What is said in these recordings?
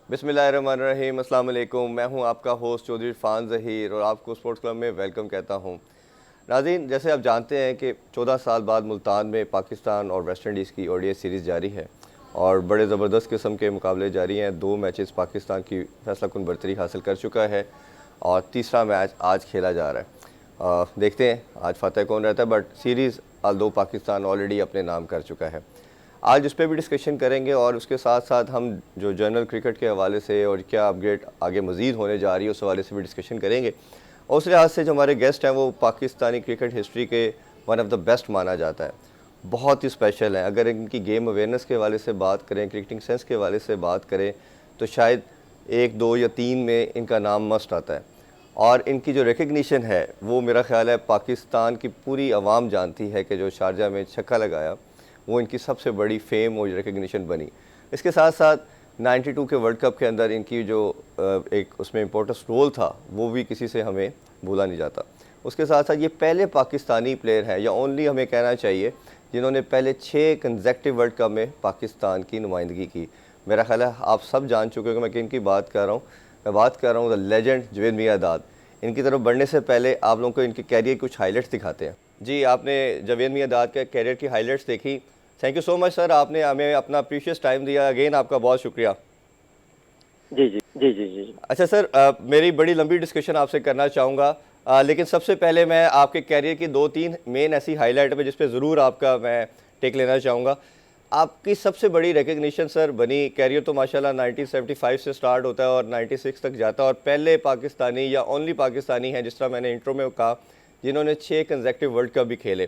बिस्मिल्लाहिर्रहमानिर्रहीम, अस्सलाम वालेकुम। मैं हूं आपका होस्ट चौधरी इरफान ज़हीर और आपको स्पोर्ट्स क्लब में वेलकम कहता हूं। नाज़रीन, जैसे आप जानते हैं कि 14 साल बाद मुल्तान में पाकिस्तान और वेस्ट इंडीज़ की ओडीआई सीरीज़ जारी है और बड़े ज़बरदस्त किस्म के मुकाबले जारी हैं। 2 मैचेस पाकिस्तान की फैसलाकुन बरतरी हासिल कर चुका है और तीसरा मैच आज खेला जा रहा है। देखते हैं आज फतेह कौन रहता है, बट सीरीज़ दो पाकिस्तान ऑलरेडी अपने नाम कर चुका है। आज उस पर भी डिस्कशन करेंगे और उसके साथ साथ हम जो जनरल क्रिकेट के हवाले से और क्या अपग्रेड आगे मज़ीद होने जा रही है उस हवाले से भी डिस्कशन करेंगे। और उस लिहाज से जो हमारे गेस्ट हैं वो पाकिस्तानी क्रिकेट हिस्ट्री के वन ऑफ द बेस्ट माना जाता है, बहुत ही स्पेशल है। अगर इनकी गेम अवेयरनेस के हवाले से बात करें, क्रिकेटिंग सेंस के हवाले से बात करें, तो शायद 1, 2 या 3 में इनका नाम मस्ट आता है। और इनकी जो रिकग्निशन है वो मेरा ख्याल है पाकिस्तान की पूरी आवाम जानती है कि जो शारजा में छक्का लगाया वो इनकी सबसे बड़ी फेम और रिकग्निशन बनी। इसके साथ साथ 92 के वर्ल्ड कप के अंदर इनकी जो एक उसमें इम्पोर्टेंस रोल था वो भी किसी से हमें भूला नहीं जाता। उसके साथ साथ ये पहले पाकिस्तानी प्लेयर हैं, या ओनली हमें कहना चाहिए, जिन्होंने पहले 6 कंसेक्टिव वर्ल्ड कप में पाकिस्तान की नुमाइंदगी की। मेरा ख्याल है आप सब जान चुके हो कि मैं किन की बात कर रहा हूँ। मैं बात कर रहा हूँ द लेजेंड जावेद मियां दाद। इनकी तरफ बढ़ने से पहले आप लोगों को इनके कैरियर की कुछ हाइलाइट्स दिखाते हैं। जी, आपने जावेद मियां दाद के कैरियर की हाइलाइट्स देखी। Thank you so much sir, आपने हमें अपना प्रीशियस टाइम दिया। अगेन आपका बहुत शुक्रिया। जी जी जी जी जी। अच्छा सर, मेरी बड़ी लंबी डिस्कशन आपसे करना चाहूँगा, लेकिन सबसे पहले मैं आपके कैरियर की 2-3 मेन ऐसी हाईलाइट पे जिस पे ज़रूर आपका मैं टेक लेना चाहूँगा। आपकी सबसे बड़ी रिकग्निशन सर बनी, कैरियर तो माशाल्लाह 1975 से स्टार्ट होता है और 96 तक जाता है, और पहले पाकिस्तानी या ओनली पाकिस्तानी हैं, जिस तरह मैंने इंट्रो में कहा, जिन्होंने 6 कंसेक्टिव वर्ल्ड कप भी खेले।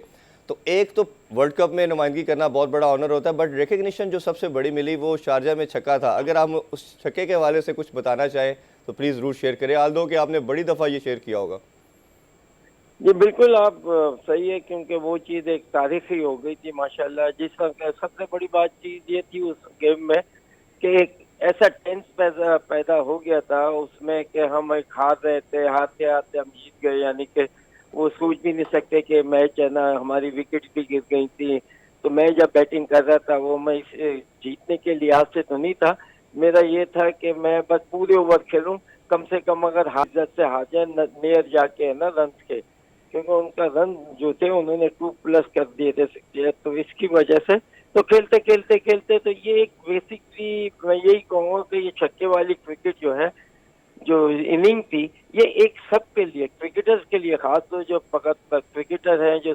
तो एक तो वर्ल्ड कप में नुमाइंदगी करना बहुत बड़ा ऑनर होता है, बट रिकग्निशन जो सबसे बड़ी मिली वो शारजा में छक्का था। अगर हम उस छक्के के हवाले से कुछ बताना चाहें तो प्लीज़ ज़रूर शेयर करें, आल दो कि आपने बड़ी दफ़ा ये शेयर किया होगा। जी बिल्कुल, आप सही है, क्योंकि वो चीज़ एक तारीखी हो गई थी माशाल्लाह। जिसका सबसे बड़ी बात चीज़ ये थी उस गेम में कि एक ऐसा टेंस पैदा हो गया था उसमें कि हम एक हार रहे थे, हारते हारते हम जीत गए। यानी कि वो सोच भी नहीं सकते कि मैच है ना, हमारी विकेट भी गिर गई थी। तो मैं जब बैटिंग कर रहा था वो मैं इसे जीतने के लिहाज से तो नहीं था, मेरा ये था कि मैं बस पूरे ओवर खेलूं, कम से कम अगर हार से हार जाए नियर जाके है ना रन के, क्योंकि उनका रन जो थे उन्होंने 2+ कर दिए थे। तो इसकी वजह से तो खेलते खेलते खेलते तो ये एक बेसिकली मैं यही कहूँगा कि ये छक्के वाली क्रिकेट जो है, जो इनिंग थी, ये एक सबके लिए, क्रिकेटर्स के लिए खास, तो जो फकत क्रिकेटर हैं जो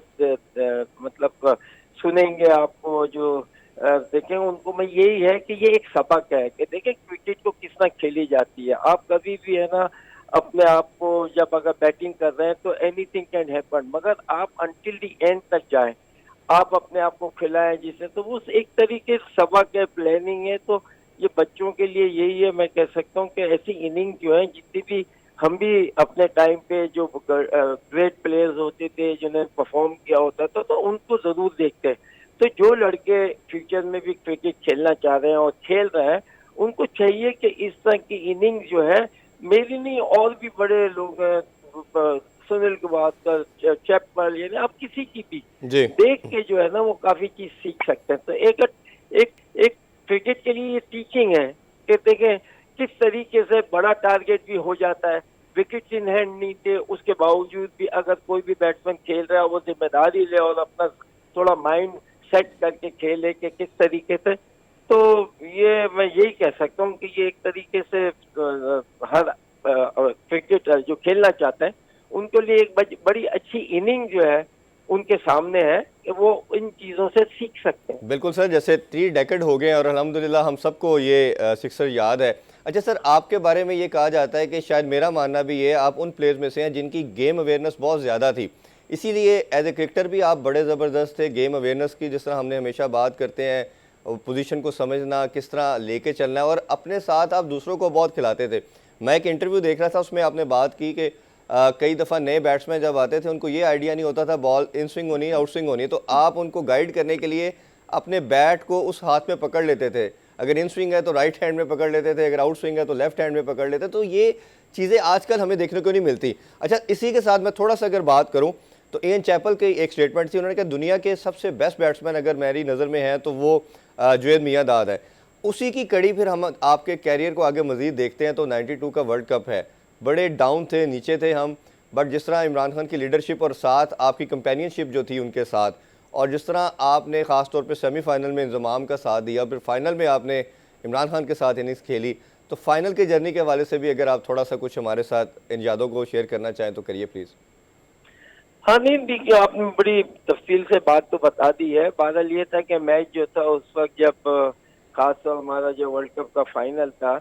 मतलब सुनेंगे आपको, जो देखें उनको में यही है कि ये एक सबक है कि देखें क्रिकेट को किस तरह खेली जाती है। आप कभी भी है ना अपने आप को जब अगर बैटिंग कर रहे हैं तो एनीथिंग कैन हैपन, मगर आप अंटिल दी एंड तक जाएं, आप अपने आप को खिलाएं जिससे, तो वो एक तरीके से सबक है, प्लानिंग है। तो ये बच्चों के लिए यही है, मैं कह सकता हूँ कि ऐसी इनिंग जो है, जितनी भी हम भी अपने टाइम पे जो ग्रेट प्लेयर्स होते थे जिन्होंने परफॉर्म किया होता था, तो उनको जरूर देखते हैं। तो जो लड़के फ्यूचर में भी क्रिकेट खेलना चाह रहे हैं और खेल रहे हैं, उनको चाहिए कि इस तरह की इनिंग जो है, मेरी नहीं और भी बड़े लोग हैं, सुनील गावस्कर, चैपमैन, यानी आप किसी की भी जी देख के जो है ना वो काफी चीज सीख सकते हैं। तो एक एक एक क्रिकेट के लिए ये टीचिंग है कि देखें किस तरीके से बड़ा टारगेट भी हो जाता है, विकेट इन हैंड नहीं थे, उसके बावजूद भी अगर कोई भी बैट्समैन खेल रहा है वो जिम्मेदारी ले और अपना थोड़ा माइंड सेट करके खेले कि किस तरीके से। तो ये मैं यही कह सकता हूँ कि ये एक तरीके से हर क्रिकेटर जो खेलना चाहते हैं उनके लिए एक बड़ी अच्छी इनिंग जो है उनके सामने है कि वो इन चीज़ों से सीख सकते हैं। बिल्कुल सर, जैसे 3 डेकेड हो गए और अल्हम्दुलिल्लाह हम सबको ये सिक्सर याद है। अच्छा सर, आपके बारे में ये कहा जाता है कि शायद मेरा मानना भी ये, आप उन प्लेयर्स में से हैं जिनकी गेम अवेयरनेस बहुत ज़्यादा थी, इसीलिए एज ए क्रिकेटर भी आप बड़े ज़बरदस्त थे। गेम अवेयरनेस की जिस तरह हमने हमेशा बात करते हैं, पोजीशन को समझना, किस तरह लेके चलना है, और अपने साथ आप दूसरों को बहुत खिलाते थे। मैं एक इंटरव्यू देख रहा था, उसमें आपने बात की कि कई दफ़ा नए बैट्समैन जब आते थे उनको ये आइडिया नहीं होता था बॉल इन स्विंग होनी है आउट स्विंग होनी है, तो आप उनको गाइड करने के लिए अपने बैट को उस हाथ में पकड़ लेते थे। अगर इन स्विंग है तो राइट हैंड में पकड़ लेते थे, अगर आउट स्विंग है तो लेफ्ट हैंड में पकड़ लेते। तो ये चीज़ें आजकल हमें देखने को नहीं मिलती। अच्छा, इसी के साथ मैं थोड़ा सा अगर बात करूँ तो इयन चैपल की एक स्टेटमेंट थी, उन्होंने कहा दुनिया के सबसे बेस्ट बैट्समैन अगर मेरी नज़र में है तो वो जावेद मियां दाद है। उसी की कड़ी फिर हम आपके कैरियर को आगे मज़ीद देखते हैं तो 92 का वर्ल्ड कप है, बड़े डाउन थे, नीचे थे हम, बट जिस तरह इमरान खान की लीडरशिप और साथ आपकी कंपेनियनशिप जो थी उनके साथ, और जिस तरह आपने ख़ास तौर पे सेमीफाइनल में इंजमाम का साथ दिया, फिर फाइनल में आपने इमरान खान के साथ इनिंग्स खेली, तो फाइनल की जर्नी के हवाले से भी अगर आप थोड़ा सा कुछ हमारे साथ इन यादों को शेयर करना चाहें तो करिए प्लीज़। हाँ नहीं, देखिए आपने बड़ी तफसील से बात तो बता दी है। बहरहाल ये था कि मैच जो था उस वक्त जब खास तौर हमारा जो वर्ल्ड कप का फाइनल था,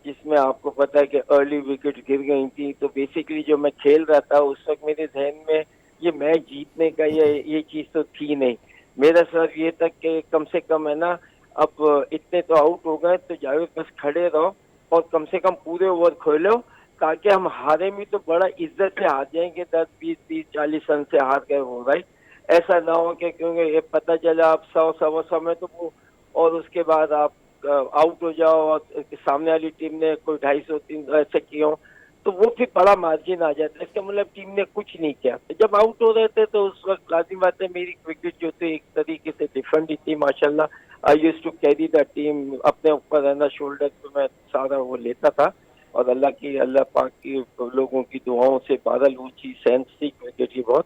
जिसमें आपको पता है कि अर्ली विकेट गिर गई थी, तो बेसिकली जो मैं खेल रहा था उस वक्त मेरे जहन में ये मैच जीतने का ये चीज़ तो थी नहीं। मेरा सिर्फ ये था कि कम से कम है ना, अब इतने तो आउट हो गए तो जावेद बस खड़े रहो और कम से कम पूरे ओवर खेलो, ताकि हम हारे भी तो बड़ा इज्जत से हार जाएंगे, 10, 20, 30, 40 रन से हार गए हो भाई। ऐसा ना हो कि क्योंकि ये पता चला आप 100, 125 में तो वो, और उसके बाद आप आउट हो जाओ और सामने वाली टीम ने कोई 250, 300 ऐसे किए हो, तो वो फिर बड़ा मार्जिन आ जाता है। इसका मतलब टीम ने कुछ नहीं किया। तो जब आउट हो रहे थे तो उस वक्त लाजिम बात है मेरी विकेट जो थी एक तरीके से डिफरेंट ही थी माशाल्लाह। I used to carry the team, अपने ऊपर रहना शोल्डर पे मैं सारा वो लेता था, और अल्लाह पाक की लोगों की दुआओं से बादल ऊंची सेंस थी क्रिकेट की बहुत।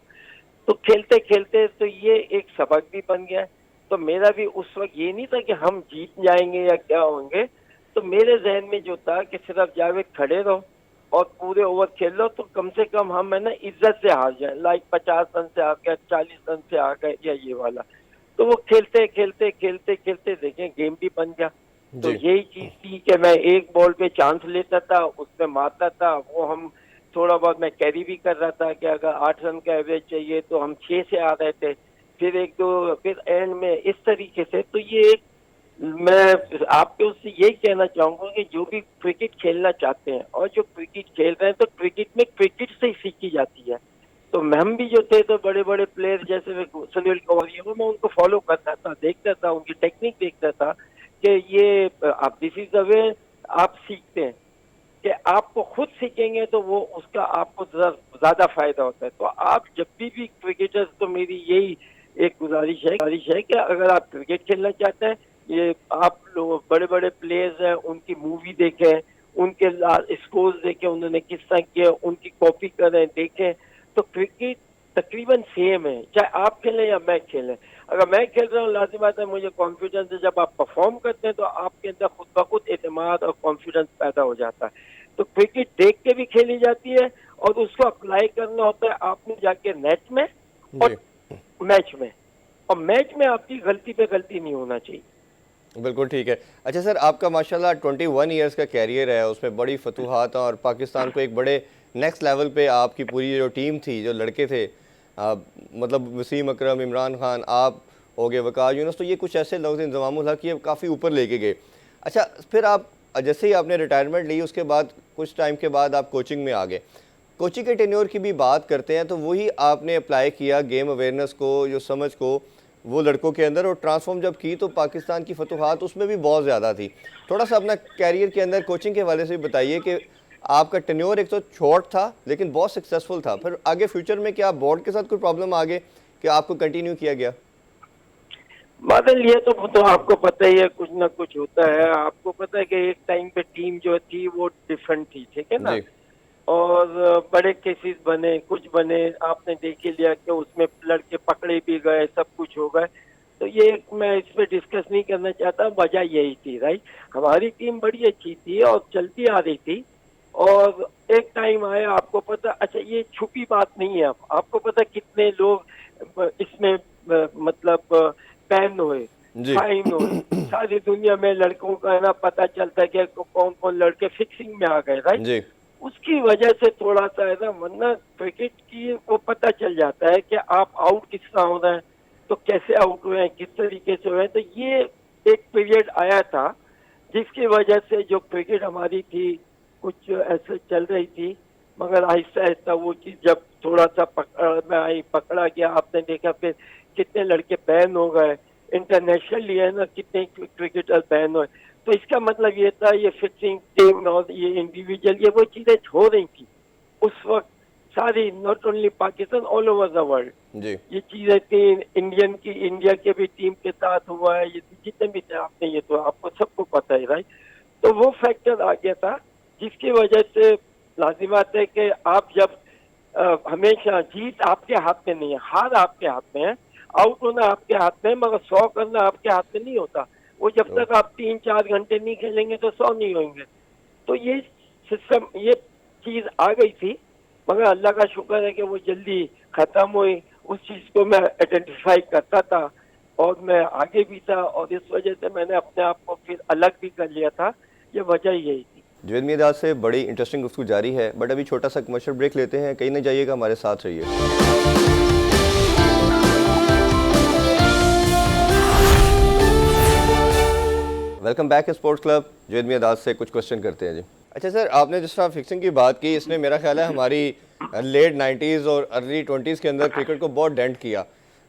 तो खेलते खेलते तो ये एक सबक भी बन गया। तो मेरा भी उस वक्त ये नहीं था कि हम जीत जाएंगे या क्या होंगे, तो मेरे जहन में जो था कि सिर्फ जावेद खड़े रहो और पूरे ओवर खेल लो, तो कम से कम हम है ना इज्जत से हार जाए, लाइक 50 रन से आ गया, 40 रन से आ गए या ये वाला। तो वो खेलते खेलते खेलते खेलते देखें गेम भी बन गया। तो जी यही चीज थी कि मैं एक बॉल पे चांस लेता था, उसमें मारता था, वो हम थोड़ा बहुत मैं कैरी भी कर रहा था कि अगर 8 रन का एवरेज चाहिए तो हम 6 से आ रहे थे, फिर एक दो, फिर एंड में इस तरीके से। तो ये एक, मैं आपके उससे यही कहना चाहूंगा कि जो भी क्रिकेट खेलना चाहते हैं और जो क्रिकेट खेल रहे हैं, तो क्रिकेट में क्रिकेट से ही सीखी जाती है। तो हम भी जो थे तो बड़े बड़े प्लेयर जैसे सुनील गवास्कर, मैं उनको फॉलो करता था, देखता था, उनकी टेक्निक देखता था कि ये आप दिस इज द वे आप सीखते हैं, कि आपको खुद सीखेंगे तो वो उसका आपको ज्यादा फायदा होता है। तो आप जब भी क्रिकेटर्स, तो मेरी यही एक गुजारिश है कि अगर आप क्रिकेट खेलना चाहते हैं, ये आप लोग बड़े बड़े प्लेयर्स हैं उनकी मूवी देखें, उनके स्कोर्स देखें, उन्होंने किस तरह किया, उनकी कॉपी करें, देखें। तो क्रिकेट तकरीबन सेम है, चाहे आप खेलें या मैं खेलें। अगर मैं खेल रहा हूँ, लाजिम बात है मुझे कॉन्फिडेंस है, जब आप परफॉर्म करते हैं तो आपके अंदर खुद ब खुद एतमाद और कॉन्फिडेंस पैदा हो जाता है। तो क्रिकेट देख के भी खेली जाती है और उसको अप्लाई करना होता है आपने जाके नेट में जी और मैच में, और मैच में आपकी गलती पे गलती नहीं होना चाहिए। बिल्कुल ठीक है। अच्छा सर, आपका माशाल्लाह 21 ईयर्स का कैरियर है, उसमें बड़ी फतूहात और पाकिस्तान को एक बड़े नेक्स्ट लेवल पे आपकी पूरी जो टीम थी, जो लड़के थे, मतलब वसीम अकरम, इमरान खान, आप हो गए, वकार यूनुस, तो ये कुछ ऐसे लोग थे, इंज़मामुल हक, ये काफ़ी ऊपर लेके गए। अच्छा, फिर आप जैसे ही आपने रिटायरमेंट ली, उसके बाद कुछ टाइम के बाद आप कोचिंग में आ गए। कोचिंग के टेन्योर की भी बात करते हैं तो वही आपने अप्लाई किया गेम अवेयरनेस को, जो समझ को, वो लड़कों के अंदर, और ट्रांसफॉर्म जब की तो पाकिस्तान की फतूहात उसमें भी बहुत ज़्यादा थी। थोड़ा सा अपना कैरियर के अंदर कोचिंग के हवाले से भी बताइए कि आपका टेन्योर एक तो शॉर्ट था लेकिन बहुत सक्सेसफुल था, फिर आगे फ्यूचर में क्या बोर्ड के साथ कोई प्रॉब्लम आ गए कि आपको कंटिन्यू किया गया? बादल, ये तो आपको पता ही है, कुछ ना कुछ होता है। आपको पता है कि एक टाइम पे टीम जो थी वो डिफरेंट थी, ठीक है ना, जी और बड़े केसेस बने, कुछ बने, आपने देख ही लिया कि उसमें लड़के पकड़े भी गए, सब कुछ हो गए। तो ये मैं इस पे डिस्कस नहीं करना चाहता, वजह यही थी, राइट। हमारी टीम बड़ी अच्छी थी और चलती आ रही थी, और एक टाइम आया, आपको पता, अच्छा ये छुपी बात नहीं है, आपको पता कितने लोग इसमें मतलब बैन हुए, जी फाइन हुए, सारी दुनिया में लड़कों का है ना पता चलता है कि कौन कौन लड़के फिक्सिंग में आ गए, राइट। जी उसकी वजह से थोड़ा सा है ना, वरना क्रिकेट की वो पता चल जाता है कि आप आउट किस तरह हो रहे हैं, तो कैसे आउट हुए हैं, किस तरीके से हुए हैं। तो ये एक पीरियड आया था जिसकी वजह से जो क्रिकेट हमारी थी कुछ ऐसे चल रही थी, मगर आहिस्ता आहिस्ता वो चीज जब थोड़ा सा पकड़ में आई, पकड़ा गया, आपने देखा फिर कितने लड़के बैन हो गए इंटरनेशनली, है ना, कितने क्रिकेटर बैन हुए। तो इसका मतलब ये था, ये फिक्सिंग टीम और ये इंडिविजुअल, ये वो चीजें हो रही थी उस वक्त। सारी, not only Pakistan, all over the world जी ये चीजें थी। इंडिया के भी टीम के साथ हुआ है, ये जितने भी थे आपने, ये तो आपको सबको पता है, राइट। तो वो फैक्टर आ गया था जिसकी वजह से लाजिमात है कि आप जब हमेशा जीत आपके हाथ में नहीं है, हार आपके हाथ में है, आउट होना आपके हाथ में है, मगर 100 करना आपके हाथ में नहीं होता। वो जब तो तक आप 3-4 घंटे नहीं खेलेंगे तो 100 नहीं होंगे। तो ये सिस्टम, ये चीज आ गई थी, मगर अल्लाह का शुक्र है कि वो जल्दी खत्म हुई। उस चीज को मैं आइडेंटिफाई करता था और मैं आगे भी था, और इस वजह से मैंने अपने आप को फिर अलग भी कर लिया था। ये वजह यही थी। जुवेद मियां दाद से बड़ी इंटरेस्टिंग गुफ्तगू जारी है, बट अभी छोटा सा कमर्शियल ब्रेक लेते हैं। कहीं नहीं जाइएगा, हमारे साथ रहिए। Welcome back sports club. Javed Miandad से कुछ क्वेश्चन करते हैं जी। अच्छा सर, आपने जिस तरह फिक्सिंग की बात की, इसने मेरा ख्याल है हमारी लेट 90s और अर्ली 20s के अंदर क्रिकेट को बहुत डेंट किया।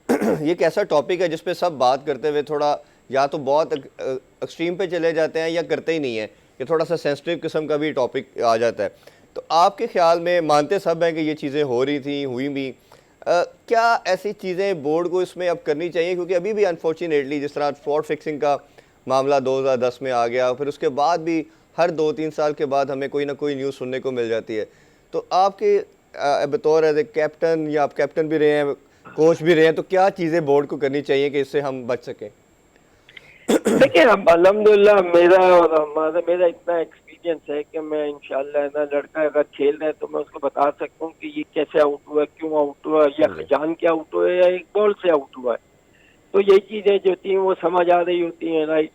ये एक ऐसा टॉपिक है जिस पे सब बात करते हुए थोड़ा या तो बहुत एक्सट्रीम पे चले जाते हैं या करते ही नहीं है, कि थोड़ा सा सेंसिटिव किस्म का भी टॉपिक आ जाता है। तो आपके ख्याल में, मानते सब हैं कि ये चीज़ें हो रही थी, हुई भी, क्या ऐसी चीज़ें बोर्ड को इसमें अब करनी चाहिए? क्योंकि अभी भी अनफॉर्चुनेटली जिस तरह स्पॉट फिक्सिंग का मामला 2010 में आ गया, फिर उसके बाद भी हर 2-3 साल के बाद हमें कोई ना कोई न्यूज़ सुनने को मिल जाती है। तो आपके बतौर एज ए कैप्टन, या आप कैप्टन भी रहे हैं, कोच भी रहे हैं, तो क्या चीज़ें बोर्ड को करनी चाहिए कि इससे हम बच सकें? देखिए, हम अल्हम्दुलिल्लाह, मेरा इतना एक्सपीरियंस है कि मैं इंशाल्लाह ना, लड़का अगर खेल रहा है तो मैं उसको बता सकता हूँ कि ये कैसे आउट हुआ, क्यों आउट हुआ, या जान के आउट हुआ है या एक बॉल से आउट हुआ है। तो ये चीजें जो थी वो समझ आ रही होती हैं, राइट।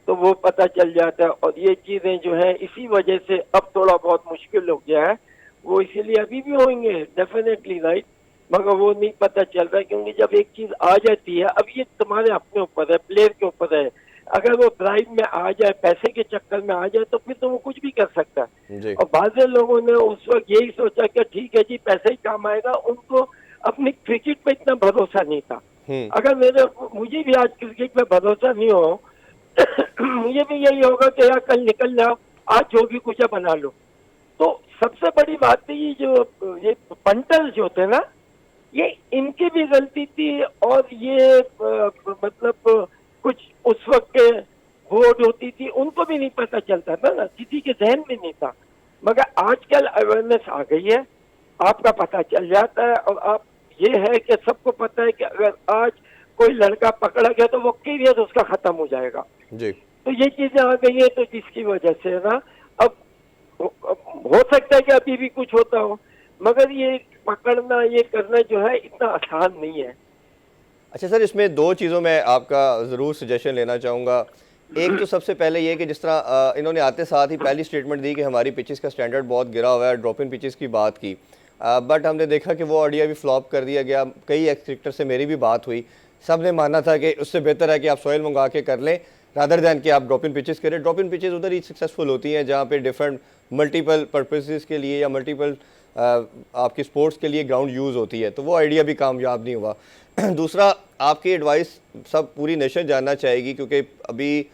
तो वो पता चल जाता है, और ये चीजें जो है इसी वजह से अब थोड़ा बहुत मुश्किल हो गया है। वो इसीलिए अभी भी होंगे डेफिनेटली, राइट, मगर वो नहीं पता चल रहा है, क्योंकि जब एक चीज आ जाती है, अब ये तुम्हारे अपने ऊपर है, प्लेयर के ऊपर है। अगर वो ड्राइव में आ जाए, पैसे के चक्कर में आ जाए, तो फिर तो वो कुछ भी कर सकता है। और बाज़ लोगों ने उस वक्त यही सोचा कि ठीक है जी, पैसे ही काम आएगा, उनको अपनी क्रिकेट पे इतना भरोसा नहीं था। अगर मुझे भी आज क्रिकेट में भरोसा नहीं हो मुझे भी यही होगा कि यार कल निकल जाओ, आज जो भी कुछ है बना लो। तो सबसे बड़ी बात है ये पंटर्स जो थे ना, ये इनकी भी गलती थी, और ये मतलब कुछ उस वक्त के बोर्ड होती थी, उनको भी नहीं पता चलता था ना, किसी के जहन में नहीं था। मगर आजकल अवेयरनेस आ गई है, आपका पता चल जाता है, और आप ये है कि सबको पता है कि अगर आज कोई लड़का पकड़ा गया तो वो करियर उसका खत्म हो जाएगा जी। तो ये चीजें आ गई है, तो जिसकी वजह से ना अब हो सकता है कि अभी भी कुछ होता हो, मगर ये पकड़ना, ये करना जो है इतना आसान नहीं है। अच्छा सर, इसमें दो चीज़ों में आपका ज़रूर सजेशन लेना चाहूँगा। एक तो सबसे पहले ये कि जिस तरह इन्होंने आते साथ ही पहली स्टेटमेंट दी कि हमारी पिचेस का स्टैंडर्ड बहुत गिरा हुआ है, ड्रॉप इन पिचेस की बात की, बट हमने देखा कि वो ऑडियो भी फ्लॉप कर दिया गया। कई एक्स क्रिकेटर से मेरी भी बात हुई, सब ने माना था कि उससे बेहतर है कि आप सॉइल मंगा के कर लें रादर दैन कि आप ड्रॉप इन पिचेस करें। ड्रॉप इन पिचेस उधर ही सक्सेसफुल होती हैं जहाँ पे डिफरेंट मल्टीपल पर्पसेस के लिए या मल्टीपल आपकी स्पोर्ट्स के लिए ग्राउंड यूज़ होती है, तो वो आइडिया भी कामयाब नहीं हुआ। दूसरा, आपकी एडवाइस सब पूरी नेशन जानना चाहेगी, क्योंकि अभी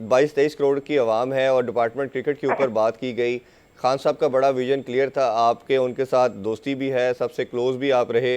22-23 करोड़ की आवाम है और डिपार्टमेंट क्रिकेट के ऊपर बात की गई। खान साहब का बड़ा विजन क्लियर था, आपके उनके साथ दोस्ती भी है, सबसे क्लोज भी आप रहे।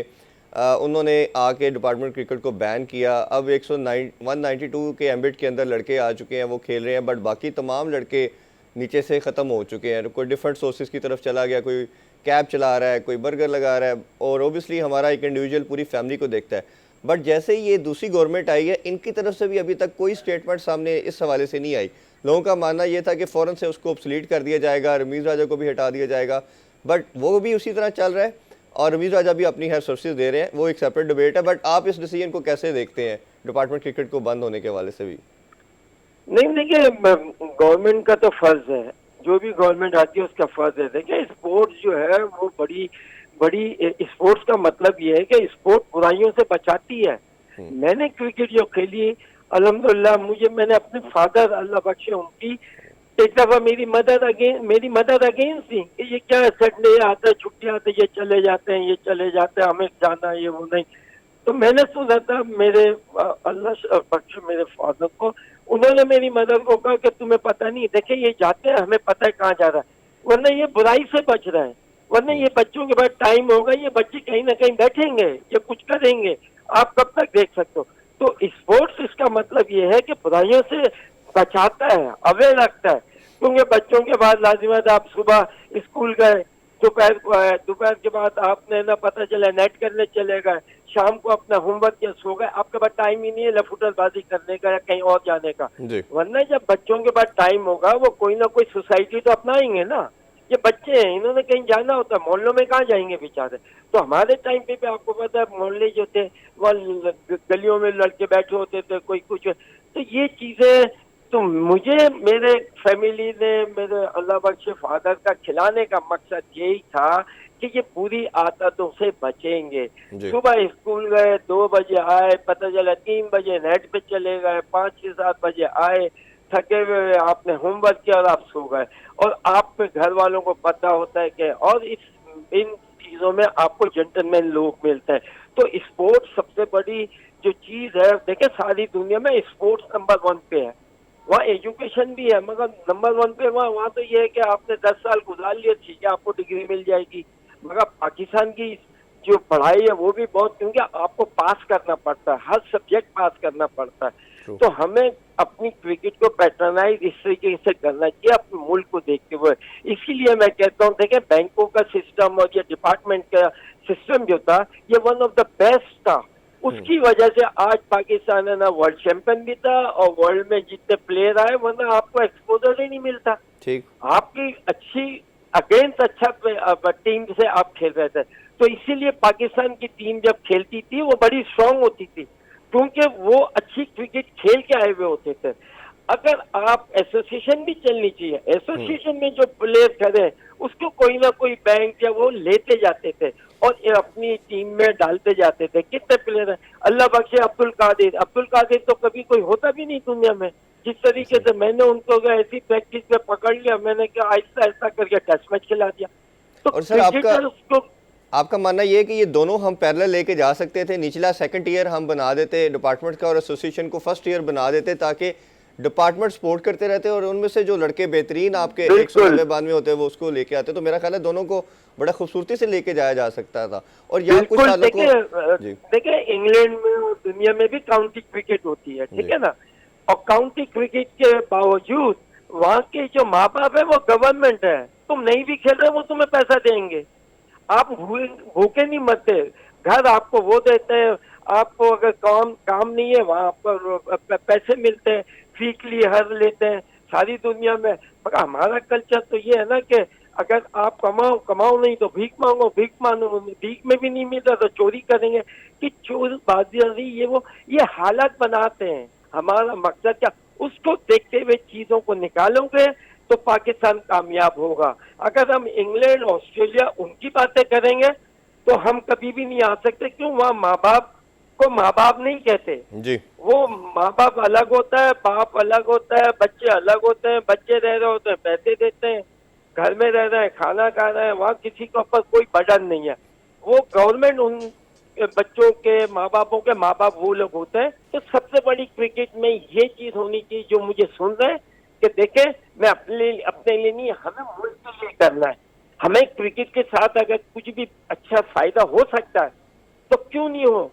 उन्होंने आके डिपार्टमेंट क्रिकेट को बैन किया। अब 192 के एम्बिट के अंदर लड़के आ चुके हैं, वो खेल रहे हैं, बट बाकी तमाम लड़के नीचे से ख़त्म हो चुके हैं। कोई डिफरेंट सोर्सेज की तरफ चला गया, कोई कैब चला रहा है, कोई बर्गर लगा रहा है, और ओबियसली हमारा एक इंडिविजुअल पूरी फैमिली को देखता है। बट जैसे ही ये दूसरी गवर्नमेंट आई है, इनकी तरफ से भी अभी तक कोई स्टेटमेंट सामने इस हवाले से नहीं आई। लोगों का मानना ये था कि फ़ौरन से उसको ऑब्सलीट कर दिया जाएगा, रमीज़ राजा को भी हटा दिया जाएगा, बट वो भी उसी तरह चल रहा है और रमीज़ राजा भी अपनी हेल्थ सर्विसेज दे रहे हैं। वो एक सेपरेट डिबेट है, बट आप इस डिसीजन को कैसे देखते हैं डिपार्टमेंट क्रिकेट को बंद होने के हवाले से भी? नहीं, देखिए, गवर्नमेंट का तो फर्ज है, जो भी गवर्नमेंट आती है उसका फर्ज है। देखिए, स्पोर्ट्स जो है वो बड़ी बड़ी स्पोर्ट्स का मतलब ये है कि स्पोर्ट बुराइयों से बचाती है। मैंने क्रिकेट जो खेली, अल्हम्दुलिल्लाह, मैंने अपने फादर, अल्लाह बख्शे उनकी, एक दफा मेरी मदर अगेंस्ट थी कि ये क्या संडे आता है, छुट्टी आती है, ये चले जाते हैं, हमें जाना, ये वो नहीं। तो मैंने सुना था, मेरे अल्लाह बख्शे मेरे फादर को, उन्होंने मेरी मदर को कहा कि तुम्हें पता नहीं, देखे ये जाते हैं, हमें पता है कहाँ जा रहा है, वरना ये बुराई से बच रहे हैं। वरना ये बच्चों के पास टाइम होगा, ये बच्चे कहीं ना कहीं बैठेंगे, ये कुछ करेंगे, आप कब तक देख सकते हो। तो स्पोर्ट्स इसका मतलब ये है कि बुराइयों से बचाता है, अवेयर रखता है। क्योंकि बच्चों के बाद लाजिमत आप सुबह स्कूल गए, दोपहर को आए, दोपहर के बाद आपने ना पता चला नेट करने चले गए, शाम को अपना होमवर्क या सो गए, आपके पास टाइम ही नहीं है लफुटरबाजी करने का या कहीं और जाने का। जी। वरना जब बच्चों के पास टाइम होगा वो कोई ना कोई सोसाइटी तो अपनाएंगे ना। ये बच्चे हैं, इन्होंने कहीं जाना होता है, मोहल्लों में कहाँ जाएंगे बेचारे। तो हमारे टाइम पे भी आपको पता है मोहल्ले जो थे वह गलियों में लड़के बैठे होते थे, कोई कुछ। तो ये चीजें तो मुझे मेरे फैमिली ने, मेरे अल्लाह बख्शे फादर का खिलाने का मकसद यही था कि ये बुरी आदतों से बचेंगे। जी। सुबह स्कूल गए, 2 बजे आए, पता चला 3 बजे नेट पे चले गए, 5 6 7 बजे आए, थके हुए, आपने होमवर्क किया और आप सो गए। और आप पे घर वालों को पता होता है कि और इन चीजों में आपको जेंटलमैन लोग मिलते हैं। तो स्पोर्ट्स सबसे बड़ी जो चीज है, देखिए सारी दुनिया में स्पोर्ट्स नंबर 1 पे है। वहाँ एजुकेशन भी है, मगर नंबर 1 पे वहाँ तो ये है कि आपने 10 साल गुजार लिए, ठीक है आपको डिग्री मिल जाएगी। मगर पाकिस्तान की जो पढ़ाई है वो भी बहुत, क्योंकि आपको पास करना पड़ता है, हर सब्जेक्ट पास करना पड़ता है। True. तो हमें अपनी क्रिकेट को पैटर्नाइज इस तरीके से करना चाहिए अपने मुल्क को देखते हुए। इसीलिए मैं कहता हूँ, देखें बैंकों का सिस्टम और ये डिपार्टमेंट का सिस्टम जो था, ये वन ऑफ द बेस्ट था। उसकी वजह से आज पाकिस्तान है ना वर्ल्ड चैंपियन भी था, और वर्ल्ड में जितने प्लेयर आए वरना आपको एक्सपोजर ही नहीं मिलता। ठीक। आपकी अच्छी अगेंस्ट अच्छा टीम से आप खेल रहे थे। तो इसीलिए पाकिस्तान की टीम जब खेलती थी वो बड़ी स्ट्रांग होती थी, क्योंकि वो अच्छी क्रिकेट खेल के आए हुए होते थे। अगर आप एसोसिएशन भी चलनी चाहिए, एसोसिएशन में जो प्लेयर खड़े उसको कोई ना कोई बैंक या वो लेते जाते थे और ये अपनी टीम में डालते जाते थे। कितने प्लेयर हैं, अल्लाह बख्शे अब्दुल कादिर तो कभी कोई होता भी नहीं दुनिया में। जिस तरीके से मैंने उनको ऐसी प्रैक्टिस में पकड़ लिया, मैंने क्या आहिस्ता आहिस्ता करके टेस्ट मैच खिला दिया। तो और सर क्रिकेटर उसको आपका मानना ये है कि ये दोनों हम पैरेलल लेके जा सकते थे, निचला सेकंड ईयर हम बना देते डिपार्टमेंट का और एसोसिएशन को फर्स्ट ईयर बना देते, ताकि डिपार्टमेंट सपोर्ट करते रहते और उनमें से जो लड़के बेहतरीन आपके 192 होते हैं वो उसको लेके आते। तो मेरा ख्याल है दोनों को बड़ा खूबसूरती से लेके जाया जा सकता था। और यहाँ कुछ सालों को देखिए इंग्लैंड में और दुनिया में भी काउंटी क्रिकेट होती है, ठीक है ना। और काउंटी क्रिकेट के बावजूद वहाँ के जो माँ बाप है वो गवर्नमेंट है। तुम नहीं भी खेल रहे वो तुम्हें पैसा देंगे, आप भूखे नहीं मरते। घर आपको वो देते हैं, आपको अगर काम नहीं है वहाँ पर पैसे मिलते हैं, वीकली हर लेते हैं सारी दुनिया में। मगर हमारा कल्चर तो ये है ना कि अगर आप कमाओ नहीं तो भीख मांगो, भीख मांगो, भीख में भी नहीं मिलता तो चोरी करेंगे। कि चोर बाजी ये हालत बनाते हैं। हमारा मकसद क्या, उसको देखते हुए चीजों को निकालोगे तो पाकिस्तान कामयाब होगा। अगर हम इंग्लैंड ऑस्ट्रेलिया उनकी बातें करेंगे तो हम कभी भी नहीं आ सकते। क्यों, वहाँ माँ बाप को माँ बाप नहीं कहते जी। वो माँ बाप अलग होता है, बाप अलग होता है, बच्चे अलग होते हैं। बच्चे रह रहे होते हैं, पैसे देते हैं, घर में रह रहे हैं, खाना खा रहे हैं, वहाँ किसी के ऊपर कोई बर्डन नहीं है। वो गवर्नमेंट उन बच्चों के माँ बापों के माँ बाप वो लोग होते हैं। तो सबसे बड़ी क्रिकेट में ये चीज होनी चाहिए जो मुझे सुन रहे हैं कि देखे मैं अपने लिए नहीं, हमें मुल्क के लिए करना है। हमें क्रिकेट के साथ अगर कुछ भी अच्छा फायदा हो सकता है तो क्यों नहीं हो।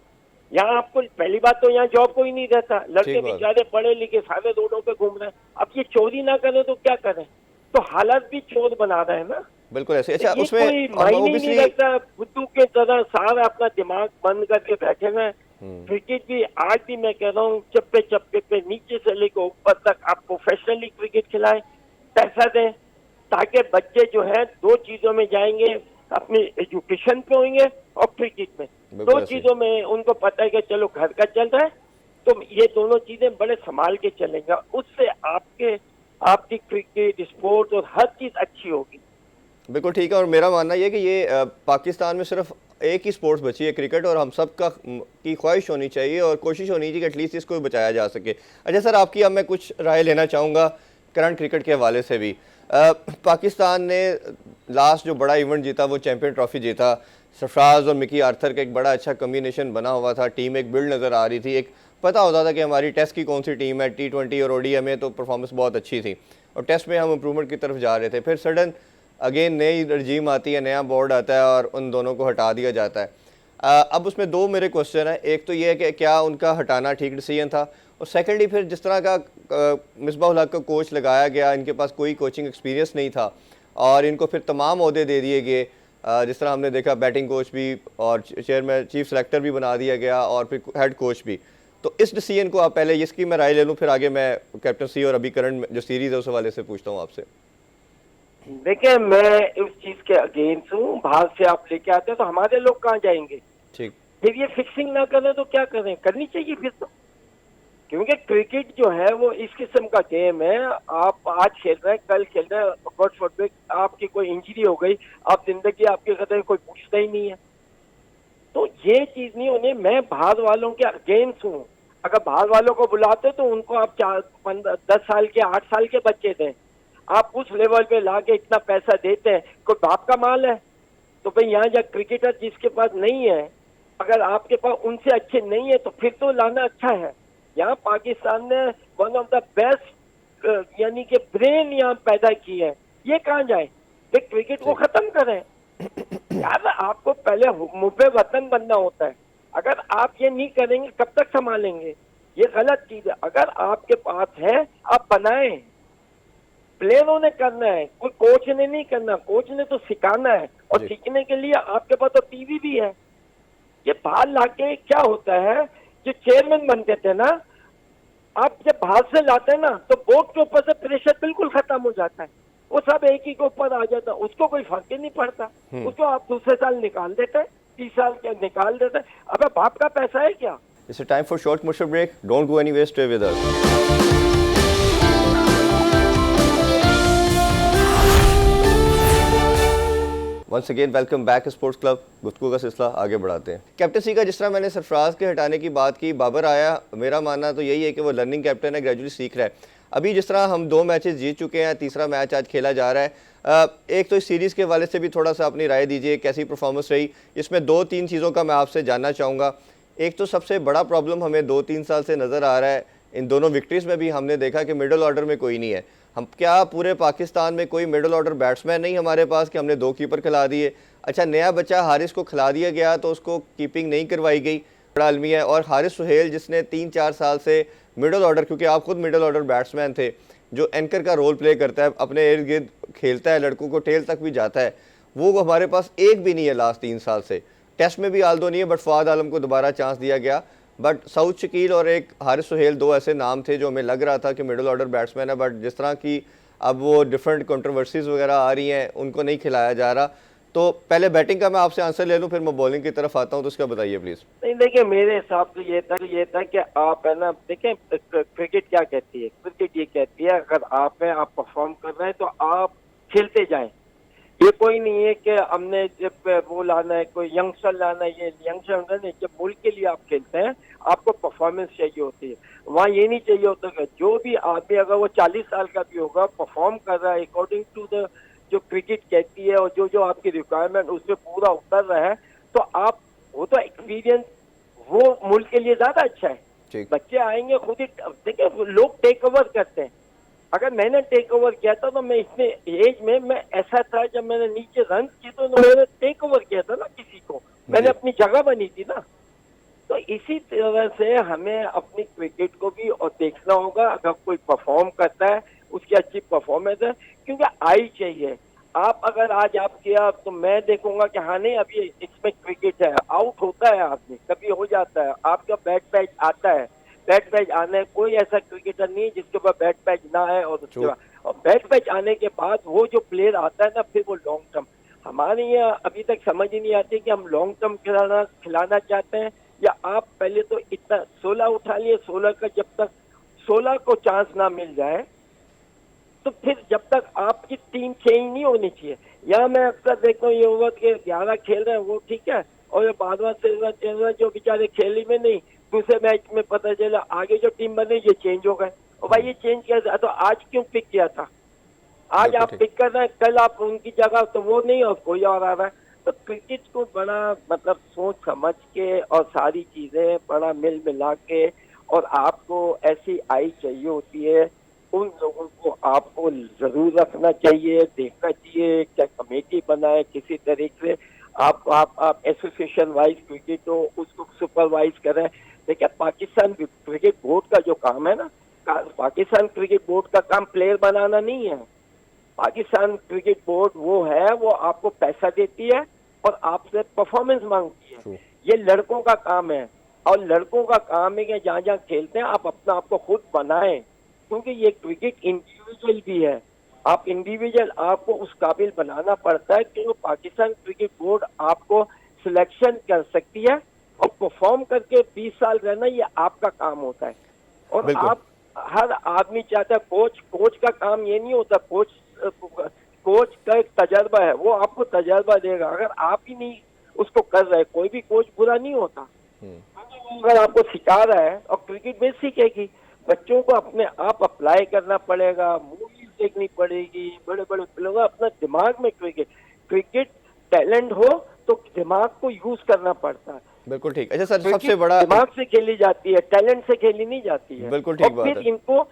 यहाँ आपको पहली बात तो यहाँ जॉब कोई नहीं रहता, लड़के बेचारे पढ़े लिखे सारे रोडों पे घूम रहे हैं। अब ये चोरी ना करें तो क्या करें, तो हालत भी चोर बना रहे हैं ना। बिल्कुल ऐसे। अच्छा, ये उसमें कोई मायने नहीं रखता, बुद्धू के तरह सारा अपना दिमाग बंद करके बैठे हुए। क्रिकेट भी आज भी मैं कह रहा हूँ चप्पे चप्पे पे नीचे से लेकर ऊपर तक आप प्रोफेशनली क्रिकेट खिलाएं, पैसा दें, ताकि बच्चे जो है दो चीजों में जाएंगे, अपनी एजुकेशन पे होंगे और क्रिकेट में। दो चीजों में उनको पता है कि चलो घर का चल रहा है तो ये दोनों चीजें बड़े संभाल के चलेंगे, उससे आपकी क्रिकेट स्पोर्ट्स और हर चीज अच्छी होगी। बिल्कुल ठीक है। और मेरा मानना ये है कि ये पाकिस्तान में सिर्फ एक ही स्पोर्ट्स बची है, क्रिकेट, और हम सब का की ख्वाहिश होनी चाहिए और कोशिश होनी चाहिए कि एटलीस्ट इसको बचाया जा सके। अच्छा सर, आपकी अब मैं कुछ राय लेना चाहूँगा करंट क्रिकेट के हवाले से भी। पाकिस्तान ने लास्ट जो बड़ा इवेंट जीता वो चैम्पियन ट्रॉफी जीता। सरफराज और मिकी आर्थर का एक बड़ा अच्छा कम्बिनेशन बना हुआ था, टीम एक बिल्ड नज़र आ रही थी, एक पता होता था कि हमारी टेस्ट की कौन सी टीम है। T20 और ODI में तो परफॉर्मेंस बहुत अच्छी थी और टेस्ट में हम इम्प्रूवमेंट की तरफ जा रहे थे। फिर सडन अगेन नई रजीम आती है, नया बोर्ड आता है और उन दोनों को हटा दिया जाता है। अब उसमें दो मेरे क्वेश्चन हैं। एक तो ये है कि क्या उनका हटाना ठीक डिसीजन था, और सेकेंडली फिर जिस तरह का मिसबाह हक का कोच लगाया गया, इनके पास कोई कोचिंग एक्सपीरियंस नहीं था और इनको फिर तमाम ओहदे दे दिए गए। जिस तरह हमने देखा बैटिंग कोच भी और चेयरमैन चीफ सेलेक्टर भी बना दिया गया और फिर हेड कोच भी। तो इस डिसीजन को आप पहले इसकी मैं राय ले लूँ, फिर आगे मैं कैप्टनसी और अभी करंट जो सीरीज़ है उस हवाले से पूछता हूँ आपसे। देखिए, मैं उस चीज के अगेंस्ट हूँ। बाहर से आप लेके आते हैं तो हमारे लोग कहाँ जाएंगे? ठीक। फिर ये फिक्सिंग ना करें तो क्या करें? करनी चाहिए फिर तो, क्योंकि क्रिकेट जो है वो इस किस्म का गेम है। आप आज खेल रहे हैं, कल खेल रहे हैं, गॉड फॉरबिड आपकी कोई इंजरी हो गई, आप जिंदगी आपके कदर कोई पूछता ही नहीं है। तो ये चीज नहीं होनी। मैं बाहर वालों के अगेंस्ट हूँ। अगर बाहर वालों को बुलाते तो उनको आप 10 साल के 8 साल के बच्चे दें। आप उस लेवल पे लाके इतना पैसा देते हैं, कोई बाप का माल है? तो भाई यहाँ जा क्रिकेटर जिसके पास नहीं है, अगर आपके पास उनसे अच्छे नहीं है तो फिर तो लाना अच्छा है। यहाँ पाकिस्तान ने वन ऑफ द बेस्ट यानी कि ब्रेन यहाँ पैदा की है। ये कहाँ जाए? फिर क्रिकेट को खत्म करें यार। आपको पहले मुझे वतन बनना होता है। अगर आप ये नहीं करेंगे कब तक संभालेंगे? ये गलत चीज है। अगर आपके पास है आप बनाएं। प्लेयरों ने करना है, कोई कोच ने नहीं करना। कोच ने तो सिखाना है और सीखने के लिए आपके पास तो टीवी भी है। ये बाहर लाके क्या होता है, जो चेयरमैन बनते थे ना, आप जब बाहर से लाते हैं ना तो बोर्ड के ऊपर से प्रेशर बिल्कुल खत्म हो जाता है। वो सब एक ही के ऊपर आ जाता है, उसको कोई फर्क ही नहीं पड़ता। उसको आप दूसरे साल निकाल देते हैं, 30 साल के निकाल देते हैं। अबे बाप का पैसा है क्या? It's time for short commercial break. Don't go anywhere, stay with us. Once again welcome back sports club. गुफ्तगू का सिलसिला आगे बढ़ाते हैं। कैप्टनसी का जिस तरह मैंने सरफराज के हटाने की बात की, बाबर आया, मेरा मानना तो यही है कि वो लर्निंग कैप्टन है, ग्रेजुअली सीख रहा है। अभी जिस तरह हम 2 मैचेस जीत चुके हैं, तीसरा मैच आज खेला जा रहा है। एक तो इस सीरीज़ के हवाले से भी थोड़ा सा अपनी राय दीजिए, कैसी परफॉर्मेंस रही। इसमें 2-3 चीज़ों का मैं आपसे जानना चाहूँगा। एक तो सबसे बड़ा प्रॉब्लम हमें 2-3 साल से नज़र आ रहा है, इन दोनों विक्ट्रीज़ में भी हमने देखा कि मिडल ऑर्डर में कोई नहीं है। हम क्या पूरे पाकिस्तान में कोई मिडल ऑर्डर बैट्समैन नहीं हमारे पास कि हमने 2 कीपर खिला दिए? अच्छा, नया बच्चा हारिस को खिला दिया गया तो उसको कीपिंग नहीं करवाई गई, बड़ा अलमिया है। और हारिस सुहेल जिसने 3-4 साल से मिडल ऑर्डर, क्योंकि आप खुद मिडल ऑर्डर बैट्समैन थे, जो एंकर का रोल प्ले करता है, अपने इर्द गिर्द खेलता है, लड़कों को टेल तक भी जाता है, वो हमारे पास एक भी नहीं है लास्ट 3 साल से। टेस्ट में भी आल्दो नहीं है, बट फवाद आलम को दोबारा चांस दिया गया। बट सऊद शकील और एक हारिस सुहेल 2 ऐसे नाम थे जो हमें लग रहा था कि मिडल ऑर्डर बैट्समैन है, बट जिस तरह की अब वो डिफरेंट कंट्रोवर्सीज वगैरह आ रही हैं, उनको नहीं खिलाया जा रहा। तो पहले बैटिंग का मैं आपसे आंसर ले लूँ, फिर मैं बॉलिंग की तरफ आता हूँ, तो उसका बताइए प्लीज़। नहीं, देखिए, मेरे हिसाब से ये था कि आप है ना, देखें क्रिकेट क्या कहती है। क्रिकेट ये कहती है अगर आप परफॉर्म कर रहे हैं तो आप खेलते जाएं। ये कोई नहीं है कि हमने जब वो लाना है, कोई यंगस्टर लाना है, ये यंगस्टर नहीं। जब मुल्क के लिए आप खेलते हैं आपको परफॉर्मेंस चाहिए होती है। वहाँ ये नहीं चाहिए होता कि जो भी आदमी अगर वो 40 साल का भी होगा परफॉर्म कर रहा है अकॉर्डिंग टू द जो क्रिकेट कहती है और जो जो आपकी रिक्वायरमेंट उसमें पूरा उतर रहा है, तो आप वो तो एक्सपीरियंस वो मुल्क के लिए ज्यादा अच्छा है। बच्चे आएंगे खुद ही। देखिए, लोग टेक ओवर करते हैं। अगर मैंने टेक ओवर किया था तो मैं इतने एज में मैं ऐसा था, जब मैंने नीचे रन किए तो मैंने टेक ओवर किया था ना किसी को, मैंने अपनी जगह बनी थी ना। तो इसी तरह से हमें अपनी क्रिकेट को भी और देखना होगा। अगर कोई परफॉर्म करता है उसकी अच्छी परफॉर्मेंस है, क्योंकि आई चाहिए। आप अगर आज आप किया तो मैं देखूंगा कि हाँ नहीं अभी इसमें क्रिकेट है। आउट होता है आदमी, कभी हो जाता है। आपका बैट पैच आता है, बैट पैच आने कोई ऐसा क्रिकेटर नहीं जिसके ऊपर बैट पैच ना है। और उसके बाद और बैट पैच आने के बाद वो जो प्लेयर आता है ना, फिर वो लॉन्ग टर्म हमारे यहाँ अभी तक समझ ही नहीं आती कि हम लॉन्ग टर्म खिलाना चाहते हैं या आप पहले तो इतना 16 उठा लिए। 16 का जब तक 16 को चांस ना मिल जाए तो फिर जब तक आपकी टीम चेंज नहीं होनी चाहिए। यहाँ मैं अक्सर देखता हूँ ये ओवर के 11 खेल रहे हैं वो ठीक है, और ये बाद में चल रहा जो बेचारे खेल ही में नहीं, दूसरे मैच में पता चला आगे जो टीम बने ये चेंज हो गए। और भाई ये चेंज किया तो आज क्यों पिक किया था? आज आप पिक कर रहे हैं, कल आप उनकी जगह तो वो नहीं और कोई और आ रहा है। तो क्रिकेट को बड़ा मतलब सोच समझ के और सारी चीजें बड़ा मिल मिला के, और आपको ऐसी आई चाहिए होती है उन लोगों को आपको जरूर रखना चाहिए, देखना चाहिए, क्या कमेटी बनाए किसी तरीके से, आप एसोसिएशन वाइज क्रिकेट हो उसको सुपरवाइज करें। देखिए पाकिस्तान क्रिकेट बोर्ड का जो काम है ना, पाकिस्तान क्रिकेट बोर्ड का काम प्लेयर बनाना नहीं है। पाकिस्तान क्रिकेट बोर्ड वो है, वो आपको पैसा देती है और आपसे परफॉर्मेंस मांगती है। True. ये लड़कों का काम है, और लड़कों का काम है कि जहाँ जहाँ खेलते हैं आप अपना आपको खुद बनाएं, क्योंकि ये क्रिकेट इंडिविजुअल भी है। आप इंडिविजुअल आपको उस काबिल बनाना पड़ता है कि वो पाकिस्तान क्रिकेट बोर्ड आपको सिलेक्शन कर सकती है, और परफॉर्म करके 20 साल रहना ये आपका काम होता है। और बिल्कुल। आप हर आदमी चाहता है, कोच का काम ये नहीं होता। कोच का एक तजर्बा है, वो आपको तजर्बा देगा। अगर आप ही नहीं उसको कर रहे, कोई भी कोच बुरा नहीं होता, अगर आपको सिखा रहा है, और क्रिकेट में सीखेगी, बच्चों को अपने आप अप्लाई करना पड़ेगा, मूवीज देखनी पड़ेगी, बड़े बड़े प्लेयर अपना दिमाग में क्रिकेट टैलेंट हो तो दिमाग को यूज करना पड़ता है। बिल्कुल ठीक। अच्छा सर, सबसे क्रिकेट बड़ा दिमाग से खेली जाती है, टैलेंट से खेली नहीं जाती है। बिल्कुल ठीक और बात फिर है। इनको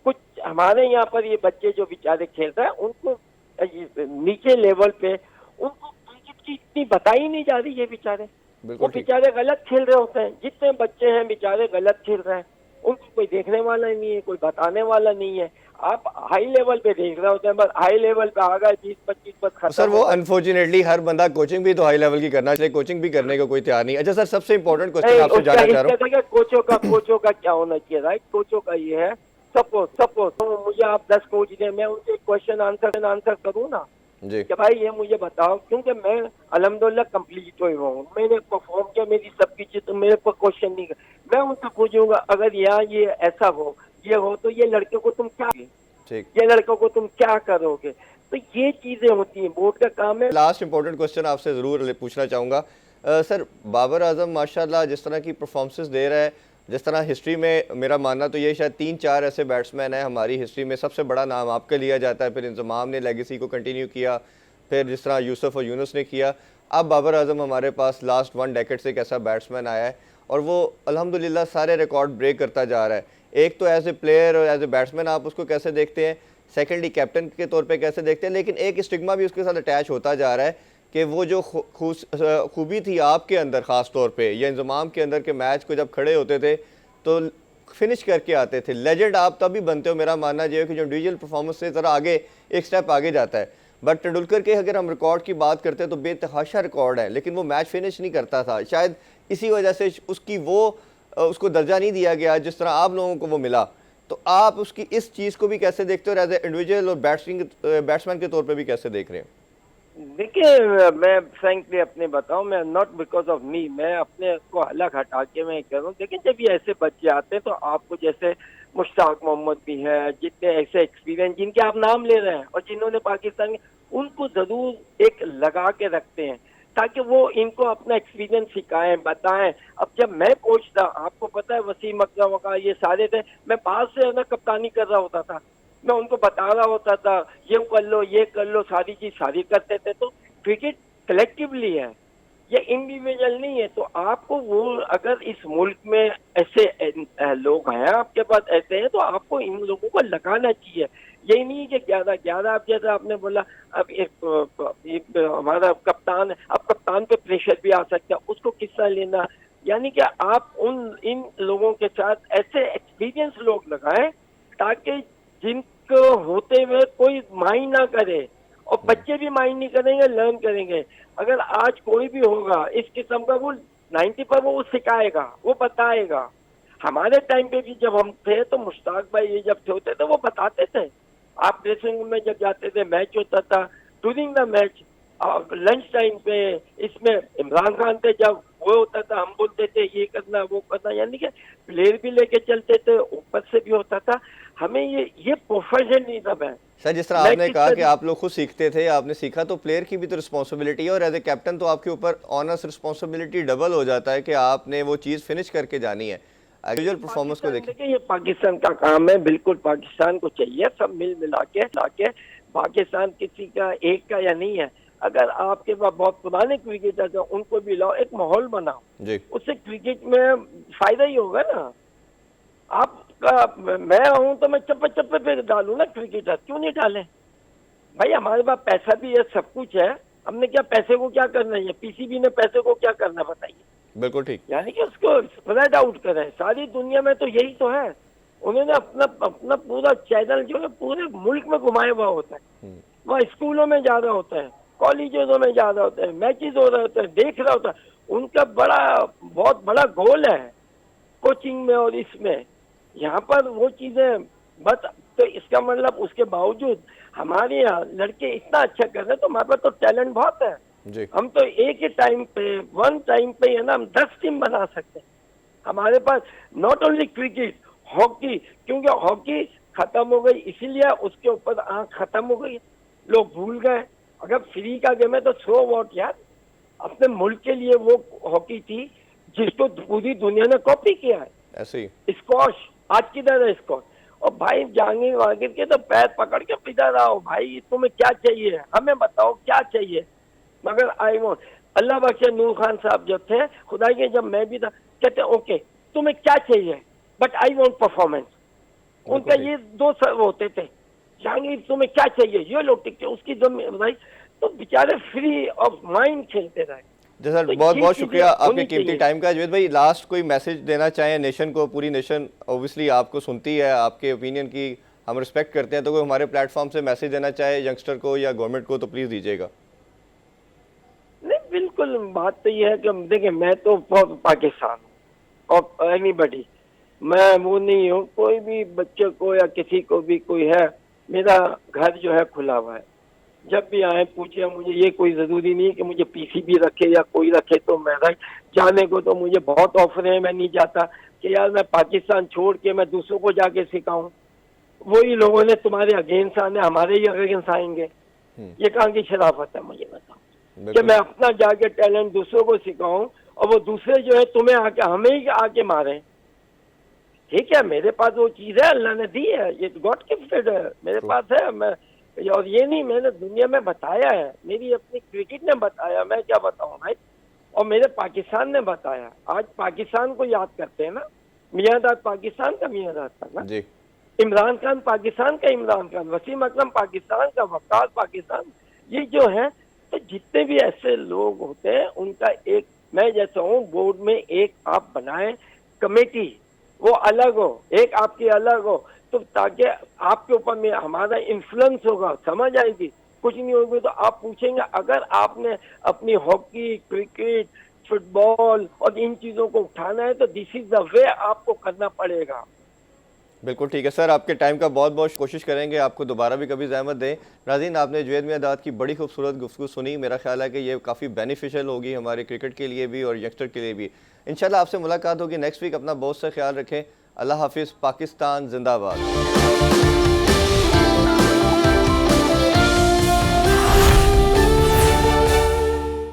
कुछ हमारे यहाँ पर ये बच्चे जो बेचारे खेल रहे हैं, उनको नीचे लेवल पे उनको क्रिकेट की इतनी बताई नहीं जा रही है। बेचारे वो बिल्कुल ठीक। बेचारे गलत खेल रहे होते हैं, जितने बच्चे हैं बेचारे गलत खेल रहे हैं, उनको कोई देखने वाला नहीं है, कोई बताने वाला नहीं है। आप हाई लेवल पे देख रहे होते हैं, बस हाई लेवल पे आ गए 20-25 बस खत्म सर वो हो गए। अनफॉर्चुनेटली हर बंदा कोचिंग भी तो हाई लेवल की करना चाहिए, कोचिंग भी करने को कोई तैयार नहीं। अच्छा सर, सबसे इंपॉर्टेंट क्वेश्चन नहीं, आपसे उसका जानना चाह रहा इसका देखिए कोचों का क्या होना चाहिए, राइट? कोचों का ये है, सपोज तो मुझे आप 10 कोच दें, मैं उनसे क्वेश्चन आंसर करूँ ना हूँ जी। कि भाई ये मुझे बताओ, क्योंकि मैं अल्हम्दुलिल्लाह कंप्लीट हुई हूँ, मैंने परफॉर्म किया, मेरी सबकी चीज, तो मेरे पर क्वेश्चन नहीं कर, मैं उनसे पूछूंगा अगर यहाँ ये ऐसा हो, ये हो, तो ये लड़के को तुम क्या, ठीक। ये लड़कों को तुम क्या करोगे? तो ये चीजें होती हैं, बोर्ड का काम है। लास्ट इंपॉर्टेंट क्वेश्चन आपसे ज़रूर पूछना चाहूँगा सर, बाबर आजम माशाल्लाह जिस तरह की परफॉर्मेंसेस दे रहा है, जिस तरह हिस्ट्री में, मेरा मानना तो ये शायद 3-4 ऐसे बैट्समैन हैं हमारी हिस्ट्री में, सबसे बड़ा नाम आपका लिया जाता है, फिर इंतज़ाम ने लेगेसी को कंटिन्यू किया, फिर जिस तरह यूसुफ और यूनुस ने किया, अब बाबर आजम हमारे पास लास्ट 1 डेकेड से एक ऐसा बैट्समैन आया है और वो अल्हम्दुलिल्लाह सारे रिकॉर्ड ब्रेक करता जा रहा है। एक तो एज ए प्लेयर और एज ए बैट्समैन आप उसको कैसे देखते हैं, सेकेंडली कैप्टन के तौर पे कैसे देखते हैं, लेकिन एक स्टिग्मा भी उसके साथ अटैच होता जा रहा है कि वो जो खूबी थी आपके अंदर ख़ास तौर पे, या इंजमाम के अंदर के मैच को जब खड़े होते थे तो फिनिश करके आते थे, लेजेंड आप तभी बनते हो, मेरा मानना ये है कि जो इंडिविजुअल परफॉर्मेंस से ज़रा आगे एक स्टेप आगे जाता है। बट तेंदुलकर के अगर हम रिकॉर्ड की बात करते हैं तो बेतहाशा रिकॉर्ड है, लेकिन वो मैच फिनिश नहीं करता था, शायद इसी वजह से उसको दर्जा नहीं दिया गया जिस तरह आप लोगों को वो मिला। तो आप उसकी इस चीज़ को भी कैसे देखते हो और एज ए इंडिविजुअल और बैट्समैन के तौर पे भी कैसे देख रहे हैं? देखिए मैं फ्रैंकली अपने बताऊं, मैं नॉट बिकॉज ऑफ मी, मैं अपने को अलग हटा के मैं कह रहा हूँ। देखिए जब ये ऐसे बच्चे आते हैं तो आपको, जैसे मुश्ताक मोहम्मद भी है, जितने ऐसे एक्सपीरियंस जिनके आप नाम ले रहे हैं और जिन्होंने पाकिस्तान में, उनको जरूर एक लगा के रखते हैं ताकि वो इनको अपना एक्सपीरियंस सिखाएं, बताएं। अब जब मैं कोच था, आपको पता है वसीम अकरम वगैरह ये सारे थे, मैं बाहर से ना कप्तानी कर रहा होता था, मैं उनको बता रहा होता था ये कर लो, सारी चीज सारी करते थे। तो क्रिकेट कलेक्टिवली है, ये इंडिविजुअल नहीं है। तो आपको वो, अगर इस मुल्क में ऐसे लोग हैं आपके पास, ऐसे हैं, तो आपको इन लोगों को लगाना चाहिए। यही नहीं कि 11 आप जैसा आपने बोला, अब एक हमारा कप्तान है, अब कप्तान पे प्रेशर भी आ सकता है, उसको किस्सा लेना, यानी कि आप इन लोगों के साथ ऐसे एक्सपीरियंस लोग लगाएं ताकि जिनको होते हुए कोई माइंड ना करे, और बच्चे भी माइंड नहीं करेंगे, लर्न करेंगे। अगर आज कोई भी होगा इस किस्म का, वो 90 पर वो सिखाएगा, वो बताएगा। हमारे टाइम पे भी जब हम थे तो मुश्ताक भाई ये जब होते थे वो बताते थे। आप ड्रेसिंग रूम में जब जाते थे, मैच होता था, during the match lunch time पे, इसमें इमरान खान थे जब, वो होता था, हम बोलते थे ये करना वो करना, यानी कि प्लेयर भी लेके चलते थे, ऊपर से भी होता था। हमें ये प्रोफेशनलिज्म है। सर जिस तरह आपने कहा कि आप लोग खुद सीखते थे, आपने सीखा, तो प्लेयर की भी तो रिस्पॉन्सिबिलिटी है, और एज ए कैप्टन तो आपके ऊपर ऑनर्स रिस्पॉन्सिबिलिटी डबल हो जाता है कि आपने वो चीज़ फिनिश करके जानी है। इंडिविजुअल परफॉर्मेंस को देखिए, ये पाकिस्तान का काम है, बिल्कुल पाकिस्तान को चाहिए सब मिल मिला के पाकिस्तान किसी का एक का या नहीं है। अगर आपके पास बहुत पुराने क्रिकेटर हैं उनको भी लाओ, एक माहौल बनाओ, उससे क्रिकेट में फायदा ही होगा ना। आप मैं हूं तो मैं चप्पे चप्पे पे डालूं ना क्रिकेटर, क्यों नहीं डालें भाई? हमारे पास पैसा भी है, सब कुछ है, हमने क्या पैसे को क्या करना है? पीसीबी ने पैसे को क्या करना है बताइए? बिल्कुल ठीक। यानी कि उसको स्प्रेड आउट करें सारी दुनिया में, तो यही तो है। उन्होंने अपना अपना पूरा चैनल जो है पूरे मुल्क में घुमाया हुआ होता है, वहाँ स्कूलों में जा रहा होता है, कॉलेजों में जा रहा होता है, मैचेस हो रहे होते हैं, देख रहा होता है। उनका बहुत बड़ा गोल है कोचिंग में और इसमें, यहाँ पर वो चीजें बस। तो इसका मतलब उसके बावजूद हमारे यहाँ लड़के इतना अच्छा कर रहे हैं, तो हमारे पास तो टैलेंट बहुत है जी। हम तो एक ही टाइम पे, वन टाइम पे है ना, हम 10 टीम बना सकते हैं। हमारे पास नॉट ओनली क्रिकेट, हॉकी, क्योंकि हॉकी खत्म हो गई इसीलिए उसके ऊपर आंख खत्म हो गई, लोग भूल गए। अगर फ्री का गेम है तो सो वॉट यार, अपने मुल्क के लिए वो हॉकी थी जिसको पूरी दुनिया ने कॉपी किया है। ऐसे ही स्कॉश आज किधर है स्कॉश? और भाई जहांगीर वागिर के तो पैर पकड़ के पिटा रहा हो, भाई तुम्हें क्या चाहिए, हमें बताओ क्या चाहिए। मगर आई वोंट, अल्लाह बख्शे नूर खान साहब जब थे, खुदा के जब मैं भी था, कहते ओके तुम्हें क्या चाहिए बट आई वोंट परफॉर्मेंस। उनका ये दो होते थे, जहांगीर तुम्हें क्या चाहिए, ये लोग टिकते उसकी भाई, तो बेचारे फ्री ऑफ माइंड खेलते रहे। जी सर, तो बहुत ये बहुत चीजें शुक्रिया आपके होनी कीमती चाहिए। टाइम का। जवेद भाई, लास्ट कोई मैसेज देना चाहें नेशन को? पूरी नेशन ऑब्वियसली आपको सुनती है, आपके ओपिनियन की हम रिस्पेक्ट करते हैं, तो कोई हमारे प्लेटफॉर्म से मैसेज देना चाहे यंगस्टर को या गवर्नमेंट को तो प्लीज़ दीजिएगा। नहीं बिल्कुल, बात तो ये है कि देखिए मैं तो पाकिस्तान हूँ और एनीबडी, मैं वो नहीं हूँ, कोई भी बच्चे को या किसी को भी कोई है, मेरा घर जो है खुला हुआ है, जब भी आए पूछे मुझे। ये कोई जरूरी नहीं है कि मुझे पीसीबी रखे या कोई रखे तो मैं जाने को तो मुझे बहुत ऑफर है, मैं नहीं चाहता कि यार मैं पाकिस्तान छोड़ के मैं दूसरों को जाके सिखाऊं। वही लोगों ने तुम्हारे अगेंस्ट आने, हमारे ही अगेंस्ट आएंगे, ये कहाँ की शराफत है मुझे बताओ कि मैं अपना जाके टैलेंट दूसरों को सिखाऊं और वो दूसरे जो है तुम्हें आके, हमें ही आके मारे। ठीक है, मेरे पास वो चीज है, अल्लाह ने दी है, ये गॉड गिफ्टेड है, मेरे पास है। मैं और ये नहीं, मैंने दुनिया में बताया है, मेरी अपनी क्रिकेट ने बताया, मैं क्या बताऊं भाई, और मेरे पाकिस्तान ने बताया। आज पाकिस्तान को याद करते हैं ना, मियांदाद पाकिस्तान का मियांदाद था ना जी। इमरान खान पाकिस्तान का इमरान खान, वसीम अकरम पाकिस्तान का वकार पाकिस्तान, ये जो है। तो जितने भी ऐसे लोग होते हैं उनका एक, मैं जैसा हूँ बोर्ड में एक आप बनाए कमेटी, वो अलग हो, एक आपकी अलग हो, तो ताकि आपके ऊपर में हमारा इन्फ्लुएंस होगा, समझ आएगी। कुछ नहीं होगी तो आप पूछेंगे, अगर आपने अपनी हॉकी, क्रिकेट, फुटबॉल और इन चीजों को उठाना है तो दिस इज द वे आपको करना पड़ेगा। बिल्कुल ठीक है सर, आपके टाइम का बहुत बहुत कोशिश करेंगे आपको दोबारा भी कभी ज़हमत दें। नाज़रीन, आपने जवेद मियांदाद की बड़ी खूबसूरत गुफ्तगू सुनी, मेरा ख्याल है कि ये काफ़ी बेनिफिशियल होगी हमारे क्रिकेट के लिए भी और यंगस्टर के लिए भी। इंशाल्लाह आपसे मुलाकात होगी नेक्स्ट वीक। अपना बहुत सा ख्याल रखें। अल्लाह हाफिज़। पाकिस्तान जिंदाबाद।